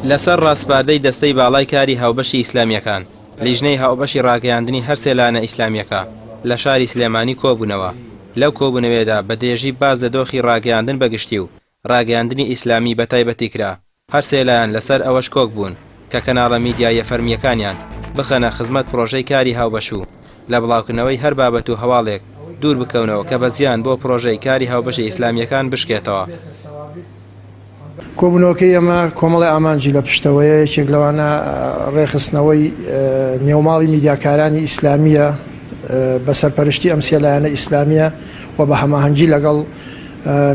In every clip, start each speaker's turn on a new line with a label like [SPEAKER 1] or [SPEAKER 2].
[SPEAKER 1] لەسەر ڕاستپاردەی دەستەی باڵای کاری هاوبەشی ئیسلامیەکان لیژنەی هاوبەشی ڕاگەیاندنی هەر سێلانە ئیسلامیەکە لە شاری سلێمانی کۆبوونەوە. لەو کۆبوونەوەدا بە درێژی باز لە دۆخی ڕاگەیاندن بەگشتی و ڕاگەیاندنی ئیسلامی بەتایبەتی کرا. هەر سێلایەن لەسەر ئەوەش کۆک بوون کە کەناڵە میدیایە فەرمیەکانیان بخەنە خزمەت پرۆژەی کاری هاوبەش و لە بڵاوکردنەوەی هەر بابەت و هەواڵێک دوور بکەونەوە کە بە زیان بۆ پرۆژەی کاری هاوبەشی ئیسلامیەکان بشکێتەوە.
[SPEAKER 2] کۆبوونەوەکەی ئەمە کۆمەڵی ئامانجی لە پشتەوەیە یەکێک لەوانە ڕێخستنەوەی نێوماڵی میدیاکارانی ئیسلامیە بە سەرپەرشتی ئەم سێلایەنە ئیسلامیە و بە هەماهەنگی لەگەڵ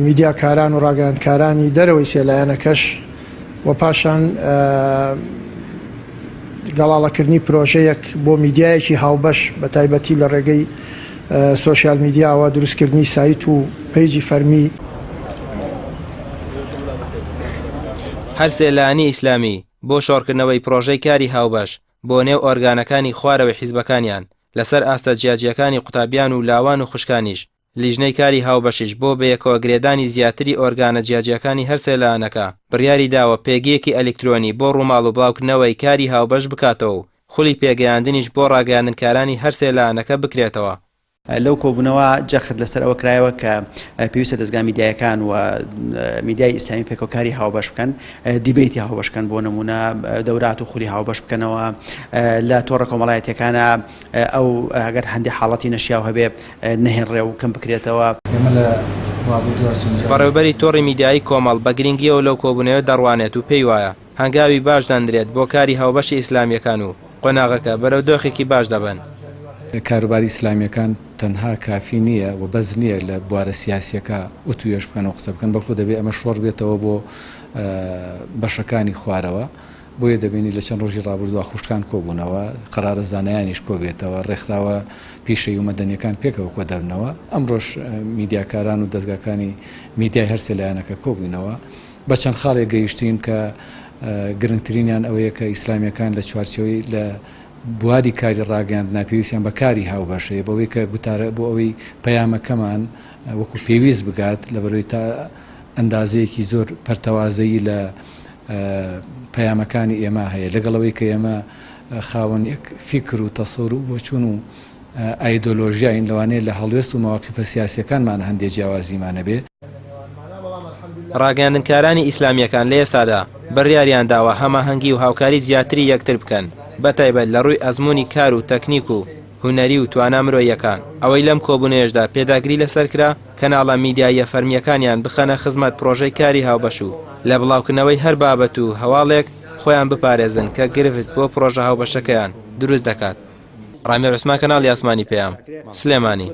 [SPEAKER 2] میدیاکاران و ڕاگەیاندکارانی دەرەوەی سێلایەنەکەش و پاشان گەڵاڵەکردنی پرۆژەیەک بۆ میدیایەکی هاوبەش بە تایبەتی لە ڕێگەی سۆشیال میدیاوە دروستکردنی سایت و پەیجی فەرمی.
[SPEAKER 1] هەر سێلایەنی ئیسلامی بۆ شۆڕکردنەوەی پرۆژەی کاری هاوبەش بۆ نێو ئۆرگانەکانی خوارەوەی حیزبەکانیان لەسەر ئاستە جیاجیەکانی قوتابیان و لاوان و خوشکانیش لیژنەی کاری هاوبەشیش بۆ بەیەکەوە گرێدانی زیاتری ئۆرگانە جیاجیەکانی هەر سێلایەنەکە بڕیاری داوە پێگەیەکی ئەلکترۆنی بۆ ڕووماڵ و بڵاوکردنەوەی کاری هاوبەش بکاتەوە و خولی پێگەیاندنیش بۆ ڕاگەیاندنکارانی هەر سێلایەنەکە بکرێتەوە.
[SPEAKER 3] لەو کۆبوونەوە جەخت لەسەر ئەوە کرایەوە کە پێویستە دەستگا میدیایەکان و میدیای ئیسلامی پێکەوەکاری هاوبەش بکەن، دیبیتی هاوبەشکەن بۆ نمونە دەورات و خولی هاوبەش بکەنەوە لە تۆڕە کۆمەڵایەتیەکانە ئەو ئەگەر هەندێک حاڵەتی نەشیاو هەبێ نەهێنڕێ و کەم بکرێتەوە.
[SPEAKER 1] بەڕێوەبەری تۆڕی میدیایی کۆمەڵ بە گرنگیەوە لەو کۆبوونەوە دەڕوانێت و پێی وایە هەنگاوی باش دەندرێت بۆ کاری هاوبەشی ئیسلامیەکان و قۆناغەکە بەرەو دۆخێکی باش دەبن.
[SPEAKER 4] کاروباری ئیسلامیەکان تەنها کافی نییە و بەز نییە لە بوارە سیاسیەکە وتوێژ بکەن و قسە بکەن، بەڵکو دەبێت ئەمە شۆڕ بێتەوە بۆ بەشەکانی خوارەوە. بۆیە دەبینی لە چەند ڕۆژی ڕابردووە خوشکان کۆبوونەوە، قەرارە زانایانیش کۆبێتەوە، ڕێکخراوە پیشەی و مەدەنیەکان پێکەوە کۆ دەبنەوە. ئەمڕۆژ میدیاکاران و دەستگاکانی میدیای هەر سێلایەنەکە کۆبوونەوە بە چەند خاڵێک گەیشتین کە گرنگترینیان ئەوەیە کە ئیسلامیەکان لە چوارچەوەی لە بواری کاری ڕاگەیاندنا پێویستیان بە کاری هاوبەشەیە بۆەوەی کە گوتارە بۆ ئەوەی پەیامەکەمان وەکو پێویست بگات لە بەرەوەی تا ئەندازەیەکی زۆر پەرتەوازەیی لە پەیامەکانی ئێمە هەیە، لەگەڵەوەی کە ئێمە خاوەن یەک فیکر و تەسەوور و بۆچوون و ئایدۆلۆژیاین لەوانەیە لە هەڵوێست و مەواقیفە سیاسیەکانمان هەندێک جیاوازیمانە بێ.
[SPEAKER 1] ڕاگەیاندنکارانی ئیسلامیەکان لە ئێستادا بڕیاریان داوە هەماهەنگی و هاوکاری زیاتری یەکتر بکەن بەتایبەت لە ڕووی ئەزموونی کار و تەکنیک و هونەری و توانە مرۆییەکان. ئەوەی لەم کۆبوونەیەشدا پێداگری لەسەر کرا کەناڵە میدیایە فەرمیەکانیان بخەنە خزمەت پرۆژەی کاری هاوبەش و لە بڵاوکردنەوەی هەر بابەت و هەواڵێک خۆیان بپارێزن کە گرفت بۆ پرۆژە هاوبەشەکەیان دروست دەکات. ڕامێر عوسمان، کەناڵی ئاسمانی پێام، سلێمانی.